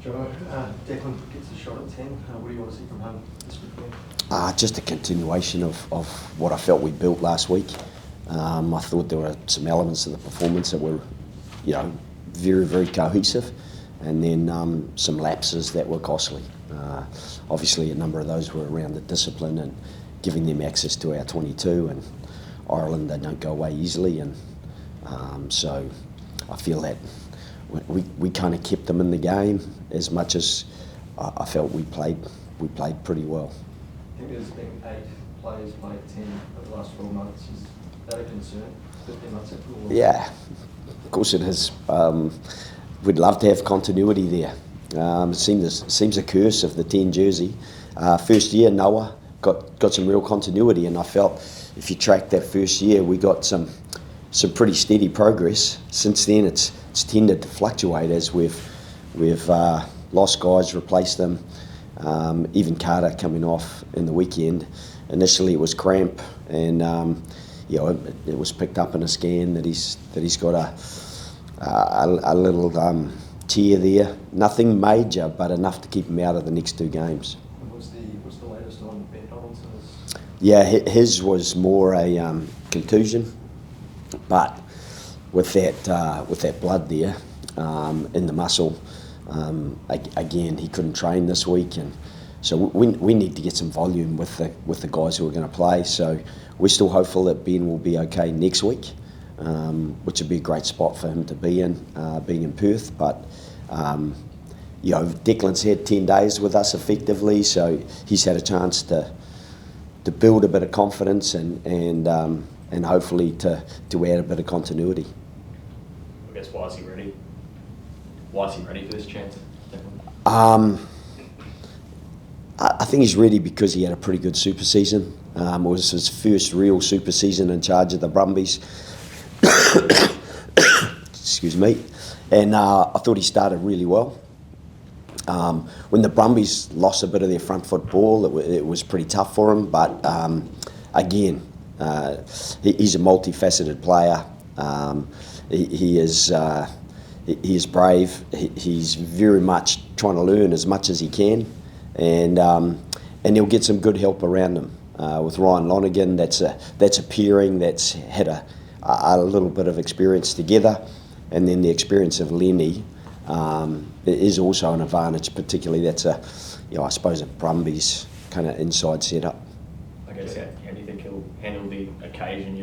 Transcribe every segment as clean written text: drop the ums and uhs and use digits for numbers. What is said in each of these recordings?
Joe, Declan gets a shot at 10. What do you want to see from him this weekend? Just a continuation of what I felt we built last week. I thought there were some elements of the performance that were, very, very cohesive, and then some lapses that were costly. Obviously, a number of those were around the discipline and giving them access to our 22, and Ireland, they don't go away easily, and so I feel that we kind of kept them in the game as much as I felt we played pretty well. I think there's been 8 players played 10 over the last 12 months. Is that a concern? 15 months after? Yeah, of course it is. We'd love to have continuity there. It seems a curse of the 10 jersey. First year, Noah got some real continuity, and I felt if you track that first year, we got some pretty steady progress. Since then, it's tended to fluctuate as we've lost guys, replaced them. Even Carter coming off in the weekend. Initially, it was cramp, and it was picked up in a scan that he's got a little tear there. Nothing major, but enough to keep him out of the next 2 games. What's the latest on Ben Donaldson's? Yeah, his was more a contusion, but with that blood there in the muscle, again he couldn't train this week, and so we need to get some volume with the guys who are going to play. So we're still hopeful that Ben will be okay next week, which would be a great spot for him to be in, being in Perth. But Declan's had 10 days with us effectively, so he's had a chance to build a bit of confidence and hopefully to add a bit of continuity. I guess why is he ready? Why is he ready for this chance? I think he's ready because he had a pretty good super season. It was his first real super season in charge of the Brumbies. Excuse me. And I thought he started really well. When the Brumbies lost a bit of their front foot ball, it was pretty tough for him. But again, he's a multifaceted player. He is brave. He's very much trying to learn as much as he can, and he'll get some good help around him with Ryan Lonergan. That's a pairing that's had a little bit of experience together, and then the experience of Lenny is also an advantage. Particularly, that's I suppose a Brumbies kind of inside setup. I guess how do you think he'll handle the occasion?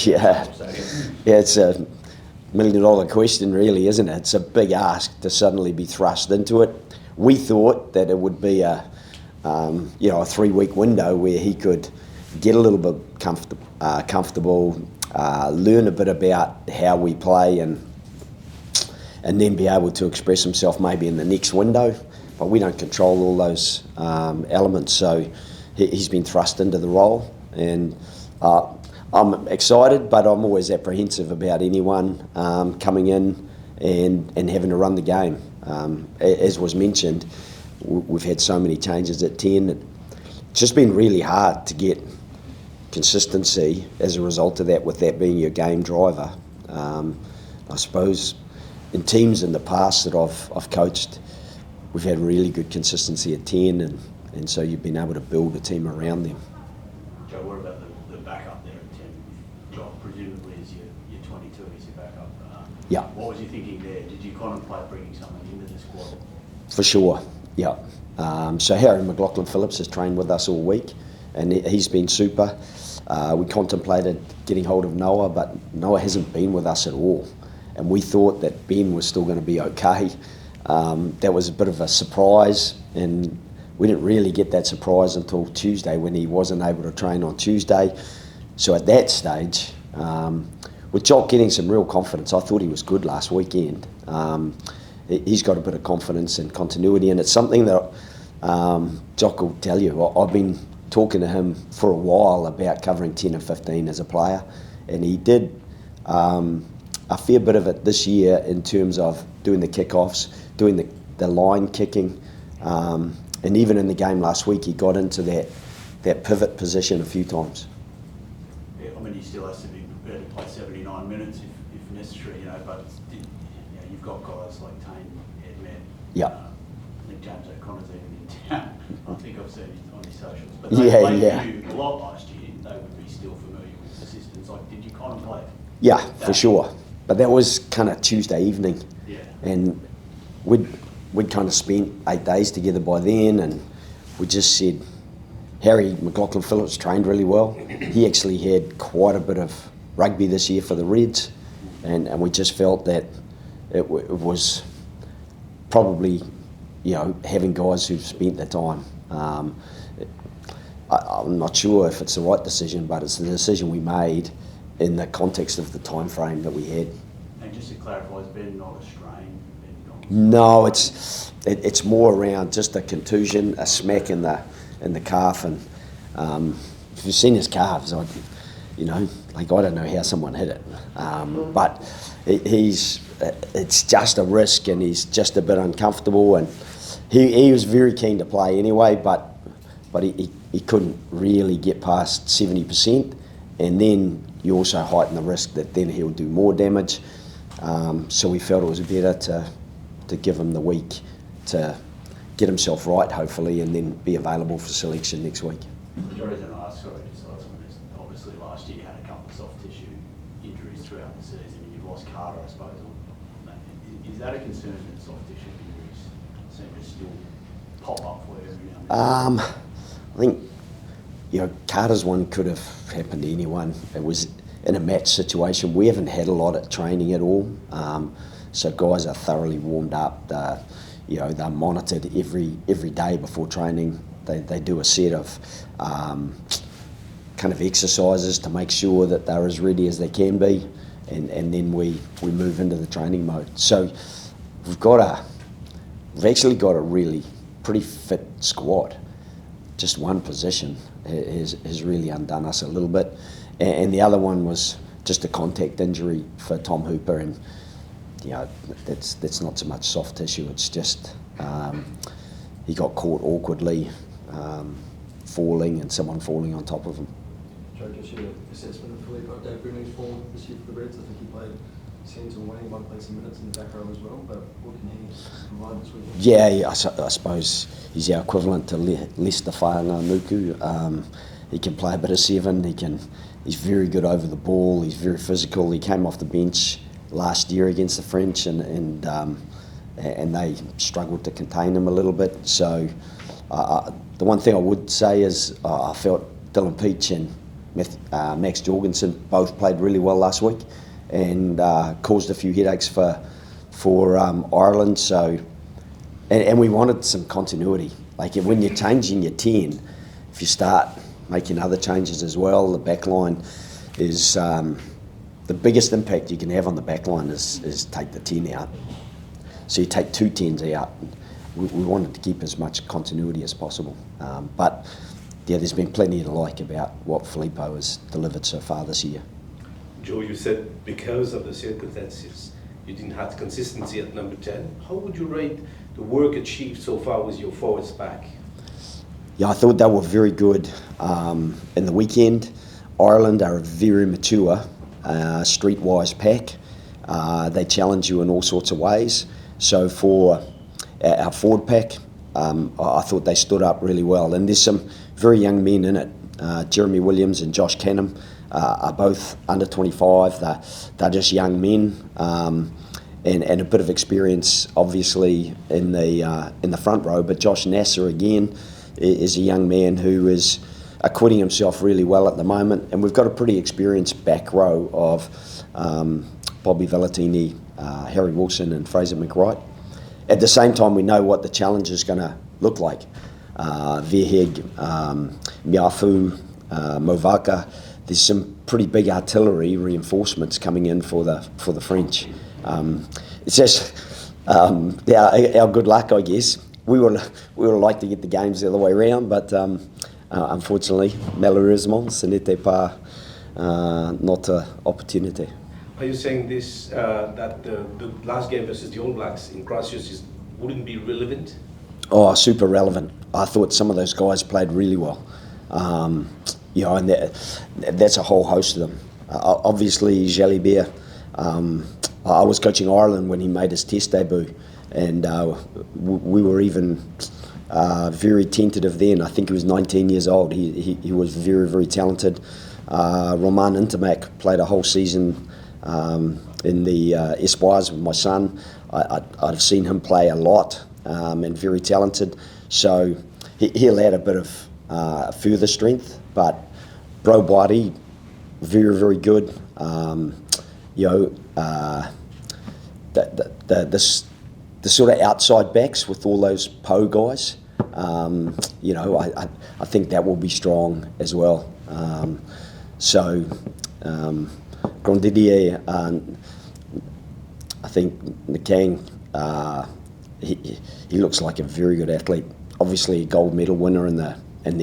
Yeah, it's a $1 million question, really, isn't it? It's a big ask to suddenly be thrust into it. We thought that it would be a 3-week window where he could get a little bit comfortable, learn a bit about how we play, and then be able to express himself maybe in the next window. But we don't control all those elements, so he's been thrust into the role, and I'm excited, but I'm always apprehensive about anyone coming in and having to run the game. As was mentioned, we've had so many changes at 10. It's just been really hard to get consistency as a result of that, with that being your game driver. I suppose in teams in the past that I've coached, we've had really good consistency at 10, and so you've been able to build a team around them. Joe, what about the backup there at 10? Joe, presumably is your 22 is your backup. Yeah. What was you thinking there? Did you contemplate bringing someone into the squad? For sure, yeah. So Harry McLaughlin-Phillips has trained with us all week, and he's been super. We contemplated getting hold of Noah, but Noah hasn't been with us at all, and we thought that Ben was still going to be okay. That was a bit of a surprise, and we didn't really get that surprise until Tuesday, when he wasn't able to train on Tuesday. So at that stage, with Jock getting some real confidence, I thought he was good last weekend. He's got a bit of confidence and continuity, and it's something that Jock will tell you. I've been talking to him for a while about covering 10 and 15 as a player, and he did a fair bit of it this year in terms of doing the kickoffs, doing the line kicking, and even in the game last week, he got into that pivot position a few times. Yeah, I mean, he still has to be prepared to play 79 minutes if necessary, but you've got guys like Tane, Edman, Yeah. James O'Connor's even in town. I think I've seen it on his socials. But Yeah, they yeah. knew a lot last year. They would be still familiar with the systems. Like, did you contemplate? Yeah, for that? sure. But that was kind of Tuesday evening. Yeah. And we'd kind of spent 8 days together by then, and we just said, Harry McLaughlin-Phillips trained really well. He actually had quite a bit of rugby this year for the Reds, and we just felt that it was probably, having guys who've spent the time. I'm not sure if it's the right decision, but it's the decision we made in the context of the time frame that we had. And just to clarify, is Ben not a strain? No, it's more around just a contusion, a smack in the calf, and if you've seen his calves, I don't know how someone hit it, but it's just a risk, and he's just a bit uncomfortable, and he was very keen to play anyway, but he couldn't really get past 70%, and then you also heighten the risk that then he'll do more damage. So we felt it was better to give him the week to get himself right, hopefully, and then be available for selection next week. The reason I asked, sorry, just last one is obviously last year you had a couple of soft tissue injuries throughout the season, and you've lost Carter, I suppose. Is that a concern that soft tissue injuries seem to still pop up for you every now and then? I think, Carter's one could have happened to anyone. It was in a match situation. We haven't had a lot of training at all, so guys are thoroughly warmed up. They're monitored every day before training. They do a set of kind of exercises to make sure that they're as ready as they can be, and then we move into the training mode. So we've actually got a really pretty fit squad. Just one position has really undone us a little bit, and the other one was just a contact injury for Tom Hooper, and that's not so much soft tissue. It's just he got caught awkwardly falling, and someone falling on top of him. Joe, just your assessment of Filippo Dave Bruning's form this year for the Reds. I think he played centre wing, might play some minutes in the back row as well, but what can he provide this weekend? Yeah, I suppose he's our equivalent to Lester Whaanga-Nuku. He can play a bit of seven. He's very good over the ball. He's very physical. He came off the bench last year against the French, and they struggled to contain him a little bit. So the one thing I would say is I felt Dylan Peach and Max Jorgensen both played really well last week, and caused a few headaches for Ireland. So, and we wanted some continuity. Like when you're changing your 10, if you start making other changes as well, the back line is the biggest impact you can have on the back line is take the 10 out. So you take 2 10s out. We wanted to keep as much continuity as possible. But yeah, there's been plenty to like about what Filippo has delivered so far this year. Joe, you said because of the circumstances, you didn't have consistency at number 10. How would you rate the work achieved so far with your forwards back? Yeah, I thought they were very good in the weekend. Ireland are a very mature, streetwise pack. They challenge you in all sorts of ways. So for our forward pack, I thought they stood up really well. And there's some very young men in it. Jeremy Williams and Josh Canham are both under 25. They're just young men, and a bit of experience, obviously, in the front row. But Josh Nasser again is a young man who is acquitting himself really well at the moment. And we've got a pretty experienced back row of Bobby Valentini, Harry Wilson, and Fraser McWright. At the same time, we know what the challenge is going to look like. Verheg, Miafu, Movaka. There's some pretty big artillery reinforcements coming in for the French. It's just our good luck, I guess. We would like to get the games the other way around, but unfortunately, malheureusement, ce n'était pas notre opportunité. Are you saying this that the last game versus the All Blacks in Christchurch wouldn't be relevant? Oh, super relevant. I thought some of those guys played really well. And that's a whole host of them. Obviously, Jalibert. I was coaching Ireland when he made his Test debut, and we were even very tentative then. I think he was 19 years old. He was very, very talented. Roman Intermac played a whole season in the Espoirs with my son. I've seen him play a lot and very talented. So he'll add a bit of further strength. But Bro Body, very, very good. The sort of outside backs with all those Poe guys, I think that will be strong as well. Grandidier, I think Nakang, he looks like a very good athlete. Obviously a gold medal winner in the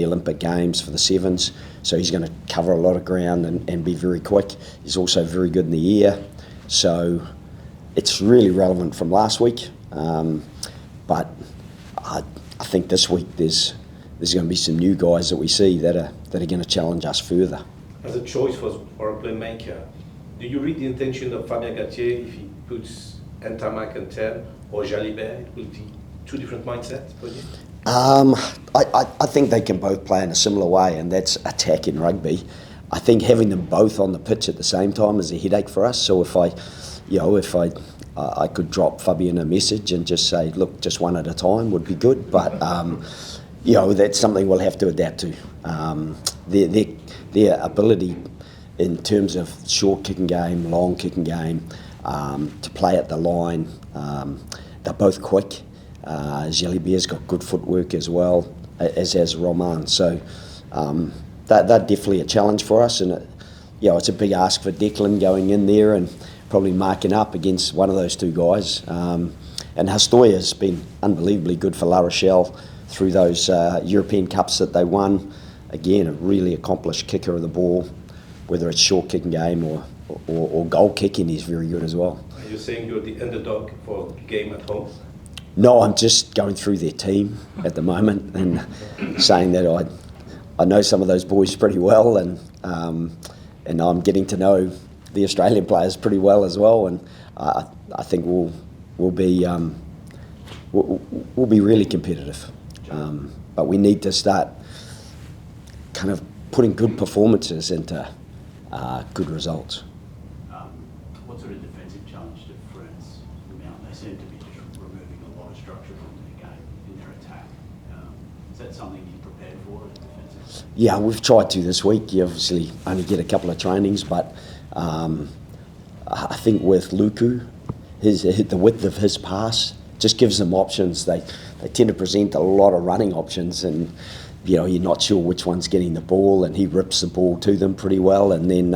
Olympic Games for the sevens, so he's going to cover a lot of ground and be very quick. He's also very good in the air, so it's really relevant from last week. But I think this week there's going to be some new guys that we see that are going to challenge us further. As a choice for a playmaker, do you read the intention of Fabien Gattier if he puts Ntamak and 10 or Jalibert? It will be two different mindsets for you? I think they can both play in a similar way, and that's attack in rugby. I think having them both on the pitch at the same time is a headache for us. So if I could drop Fabian a message and just say, look, just one at a time would be good. But that's something we'll have to adapt to. Their ability in terms of short kicking game, long kicking game, to play at the line, they're both quick. Jalibert's got good footwork as well, as has Roman. So they're definitely a challenge for us, and it's a big ask for Declan going in there and probably marking up against one of those two guys. And Hastoya's been unbelievably good for La Rochelle through those European Cups that they won. Again, a really accomplished kicker of the ball, whether it's short kicking game or goal kicking, he's very good as well. Are you saying you're the underdog for a game at home? No, I'm just going through their team at the moment and saying that I know some of those boys pretty well, and I'm getting to know the Australian players pretty well as well, and I think we'll be really competitive, but we need to start kind of putting good performances into good results. What sort of defensive challenge do France mount? They seem to be just removing a lot of structure from their game in their attack. Is that something you're prepared for as defensive? Yeah, we've tried to this week. You obviously only get a couple of trainings, but I think with Luku, the width of his pass just gives them options. They tend to present a lot of running options, and you're not sure which one's getting the ball, and he rips the ball to them pretty well, and then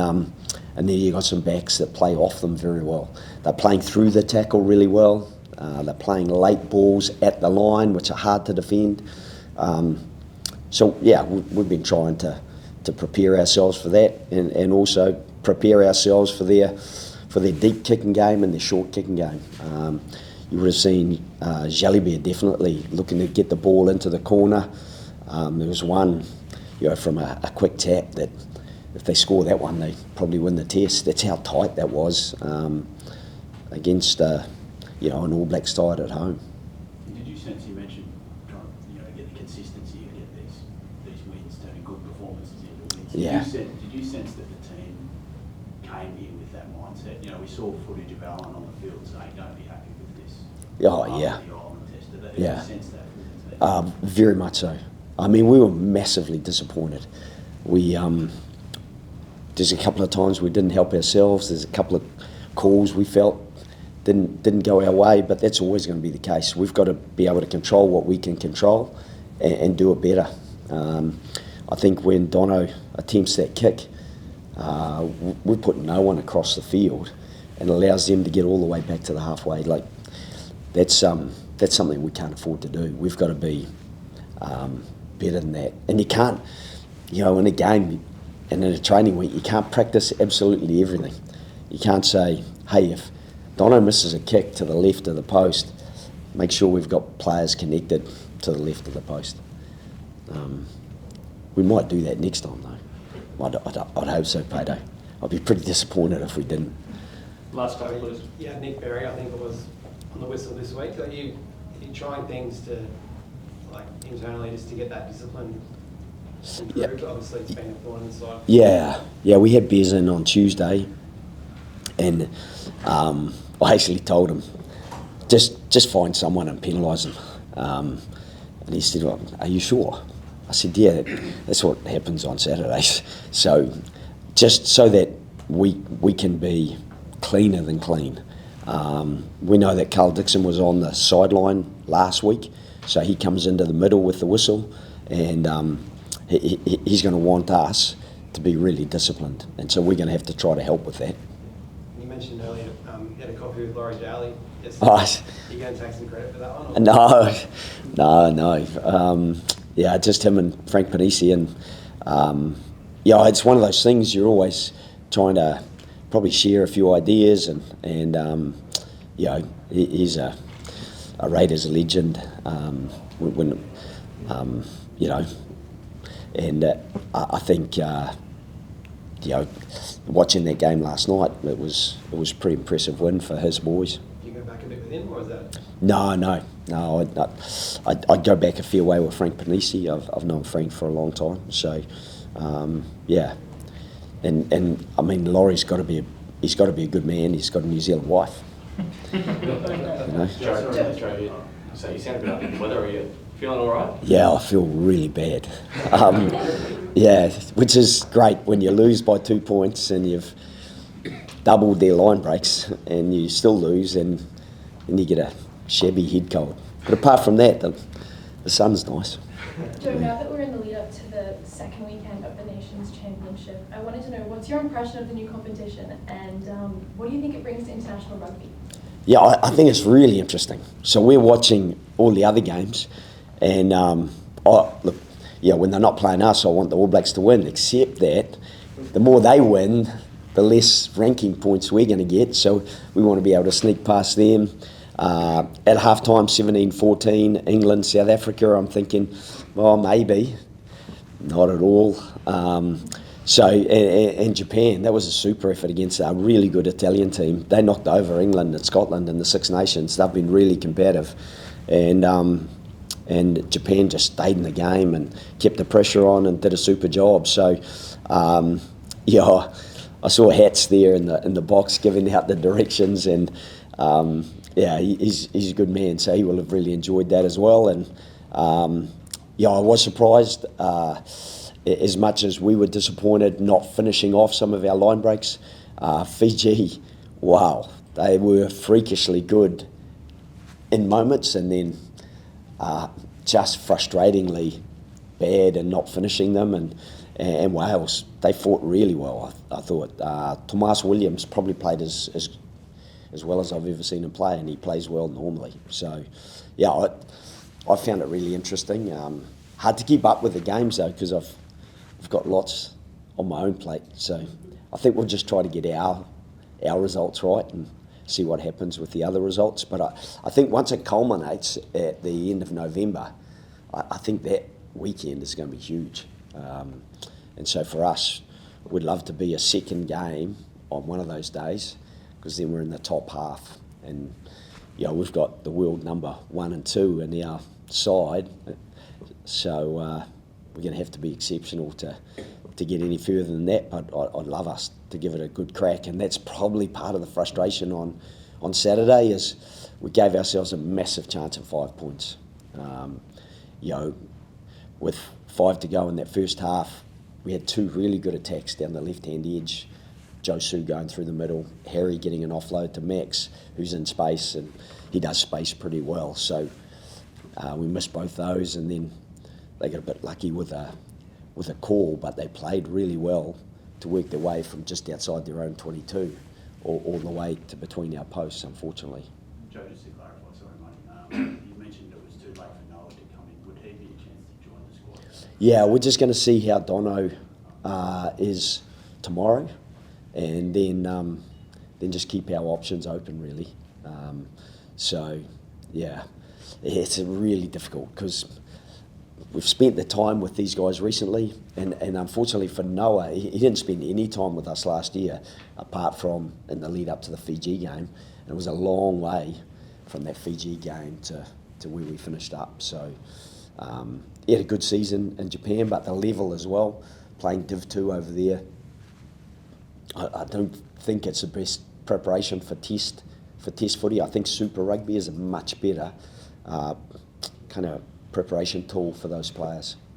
you got some backs that play off them very well. They're playing through the tackle really well. They're playing late balls at the line, which are hard to defend. So yeah, we've been trying to prepare ourselves for that, and also prepare ourselves for their deep kicking game and their short kicking game. You would have seen Jalibert definitely looking to get the ball into the corner. There was one, from a quick tap that if they score that one, they probably win the test. That's how tight that was against an All Blacks side at home. Did you sense, you mentioned trying to get the consistency and get these wins, turning good performances into wins. Yeah. Did you sense that the team came here with that mindset? We saw footage of Alan on the field saying, don't be happy with this. Oh, yeah. The Ireland test. Did Yeah. you sense that from the team? Very much so. I mean, we were massively disappointed. There's a couple of times we didn't help ourselves. There's a couple of calls we felt didn't go our way, but that's always going to be the case. We've got to be able to control what we can control and do it better. I think when Dono attempts that kick, we put no one across the field and allows them to get all the way back to the halfway. Like that's something we can't afford to do. We've got to be better than that. And you can't, in a game and in a training week, you can't practice absolutely everything. You can't say, hey, if Dono misses a kick to the left of the post, make sure we've got players connected to the left of the post. We might do that next time, though. I'd hope so, Pato. I'd be pretty disappointed if we didn't. Last couple was Nick Berry. I think it was on the whistle this week? Are you trying things to, like, internally just to get that discipline improved? Yeah. Obviously, it's been a thorn in the side. Yeah, we had beers in on Tuesday, and I actually told him, just find someone and penalise them. And he said, well, are you sure? I said, yeah, that's what happens on Saturdays. So just so that we can be cleaner than clean. We know that Carl Dixon was on the sideline last week, so he comes into the middle with the whistle, and he's going to want us to be really disciplined, and so we're going to have to try to help with that. You mentioned earlier you had a coffee with Laurie Dowley yesterday. Oh, You going to take some credit for that one? Or? No. Yeah, just him and Frank Panisi, and yeah, it's one of those things you're always trying to probably share a few ideas, and you know, he's a Raiders legend. When you know, and I think you know, watching that game last night, it was a pretty impressive win for his boys. Do you go back a bit with him, or is that? No. I'd go back a fair way with Frank Panisi. I've known Frank for a long time, so yeah. And I mean, Laurie's got to be a good man. He's got a New Zealand wife. You know? Joe, so you sound a bit up in the weather. Are you feeling all right? Yeah, I feel really bad. Yeah, which is great when you lose by 2 points and you've doubled their line breaks and you still lose, and you get a shabby head cold. But apart from that, the sun's nice. Joe, now that we're in the lead up to the second weekend of the Nations Championship, I wanted to know, what's your impression of the new competition, and what do you think it brings to international rugby? Yeah, I think it's really interesting. So we're watching all the other games, and look, yeah, when they're not playing us, I want the All Blacks to win, except that the more they win, the less ranking points we're going to get, so we want to be able to sneak past them. At half-time, 17-14, England, South Africa, I'm thinking, well, maybe. Not at all. So, and Japan, that was a super effort against a really good Italian team. They knocked over England and Scotland in the Six Nations. They've been really combative. And Japan just stayed in the game and kept the pressure on and did a super job. So, yeah, I saw Hats there in the box giving out the directions, and yeah, he's a good man, so he will have really enjoyed that as well. And yeah, I was surprised, as much as we were disappointed not finishing off some of our line breaks. Fiji, wow, they were freakishly good in moments, and then just frustratingly bad and not finishing them. And Wales, they fought really well, I thought. Tomas Williams probably played as well as I've ever seen him play, and he plays well normally. So, yeah, I found it really interesting. Hard to keep up with the games though, because I've got lots on my own plate. So I think we'll just try to get our results right and see what happens with the other results. But I think once it culminates at the end of November, I think that weekend is going to be huge. And so for us, we'd love to be a second game on one of those days, because then we're in the top half, and you know, we've got the world number 1 and 2 in our side, so we're going to have to be exceptional to get any further than that. But I'd love us to give it a good crack, and that's probably part of the frustration on Saturday, is we gave ourselves a massive chance at 5 points. You know, with 5 to go in that first half, we had 2 really good attacks down the left-hand edge. Joe Schmidt going through the middle, Harry getting an offload to Max, who's in space, and he does space pretty well. So we missed both those, and then they got a bit lucky with a call, but they played really well to work their way from just outside their own 22 all the way to between our posts, unfortunately. Joe, just to clarify, sorry mate, you mentioned it was too late for Noah to come in. Would he be a chance to join the squad? Yeah, we're just going to see how Dono is tomorrow, and then just keep our options open, really. So, yeah, it's really difficult, because we've spent the time with these guys recently, and unfortunately for Noah, he didn't spend any time with us last year, apart from in the lead up to the Fiji game. And it was a long way from that Fiji game to where we finished up. So he had a good season in Japan, but the level as well, playing Div 2 over there, I don't think it's the best preparation for test footy. I think Super Rugby is a much better kind of preparation tool for those players.